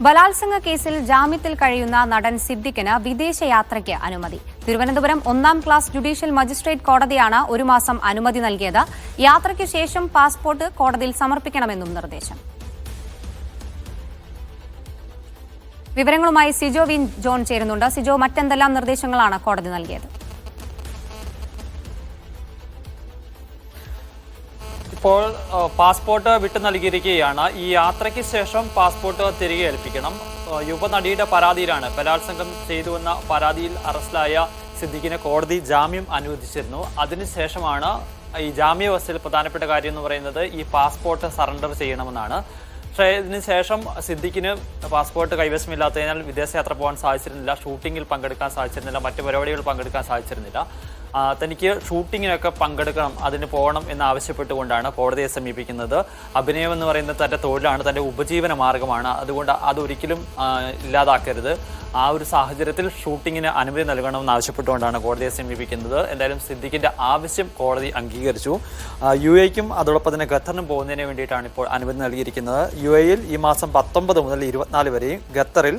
ബലാത്സംഗ കേസിൽ ജാമ്യത്തിൽ കഴിയുന്ന നടൻ സിദ്ദിഖിന് വിദേശയാത്രയ്ക്ക് അനുമതി. തിരുവനന്തപുരം 1-ാം ക്ലാസ് ജുഡീഷ്യൽ മജിസ്ട്രേറ്റ് കോടതിയാണ് 1 മാസം അനുമതി നൽകിയത്. യാത്രയ്ക്ക് ശേഷം പാസ്പോർട്ട് കോടതിയിൽ സമർപ്പിക്കണമെന്നും നിർദ്ദേശം. വിവരങ്ങളുമായി സിജോ വി ജോൺ ചേരുന്നുണ്ട്. സിജോ, മറ്റെന്തെല്ലാം നിർദ്ദേശങ്ങളാണ് കോടതി നൽകിയത്? ഇപ്പോൾ പാസ്പോർട്ട് വിട്ടു നൽകിയിരിക്കുകയാണ്. ഈ യാത്രയ്ക്ക് ശേഷം പാസ്പോർട്ട് തിരികെ ഏൽപ്പിക്കണം. യുവനടിയുടെ പരാതിയിലാണ്, ബലാത്സംഗം ചെയ്തുവെന്ന പരാതിയിൽ അറസ്റ്റിലായ സിദ്ദിഖിന് കോടതി ജാമ്യം അനുവദിച്ചിരുന്നു. അതിനുശേഷമാണ് ഈ ജാമ്യവ്യവസ്ഥയിൽ പ്രധാനപ്പെട്ട കാര്യം എന്ന് പറയുന്നത് ഈ പാസ്പോർട്ട് സറണ്ടർ ചെയ്യണമെന്നാണ്. പക്ഷേ ഇതിനുശേഷം സിദ്ദിഖിന് പാസ്പോർട്ട് കൈവശമില്ലാത്തതിനാൽ വിദേശയാത്ര പോകാൻ സാധിച്ചിരുന്നില്ല, ഷൂട്ടിങ്ങിൽ പങ്കെടുക്കാൻ സാധിച്ചിരുന്നില്ല, മറ്റു പരിപാടികളിൽ പങ്കെടുക്കാൻ സാധിച്ചിരുന്നില്ല. തനിക്ക് ഷൂട്ടിങ്ങിനൊക്കെ പങ്കെടുക്കണം, അതിന് പോകണം എന്നാവശ്യപ്പെട്ടുകൊണ്ടാണ് കോടതിയെ സമീപിക്കുന്നത്. അഭിനയം എന്ന് പറയുന്നത് തൻ്റെ തൊഴിലാണ്, തൻ്റെ ഉപജീവന മാർഗമാണ്. അതുകൊണ്ട് അതൊരിക്കലും ഇല്ലാതാക്കരുത്. ആ ഒരു സാഹചര്യത്തിൽ ഷൂട്ടിങ്ങിന് അനുമതി നൽകണമെന്ന് ആവശ്യപ്പെട്ടുകൊണ്ടാണ് കോടതിയെ സമീപിക്കുന്നത്. എന്തായാലും സിദ്ദിഖിൻ്റെ ആവശ്യം കോടതി അംഗീകരിച്ചു. UAE-ക്കും അതോടൊപ്പം തന്നെ ഖത്തറിനും പോകുന്നതിന് വേണ്ടിയിട്ടാണ് ഇപ്പോൾ അനുമതി നൽകിയിരിക്കുന്നത്. UAE-ൽ ഈ മാസം 19 മുതൽ 24 വരെയും ഖത്തറിൽ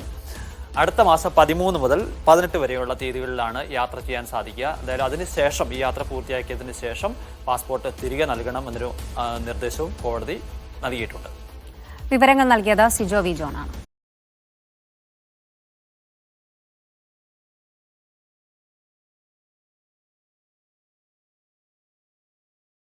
അടുത്ത മാസം 13 മുതൽ 18 വരെയുള്ള തീയതികളിലാണ് യാത്ര ചെയ്യാൻ സാധിക്കുക. എന്തായാലും അതിനുശേഷം ഈ യാത്ര പൂർത്തിയാക്കിയതിന് ശേഷം പാസ്പോർട്ട് തിരികെ നൽകണം എന്നൊരു നിർദ്ദേശവും കോടതി നൽകിയിട്ടുണ്ട്. വിവരങ്ങൾ നൽകിയത് സിജോ വി ജോൺ ആണ്.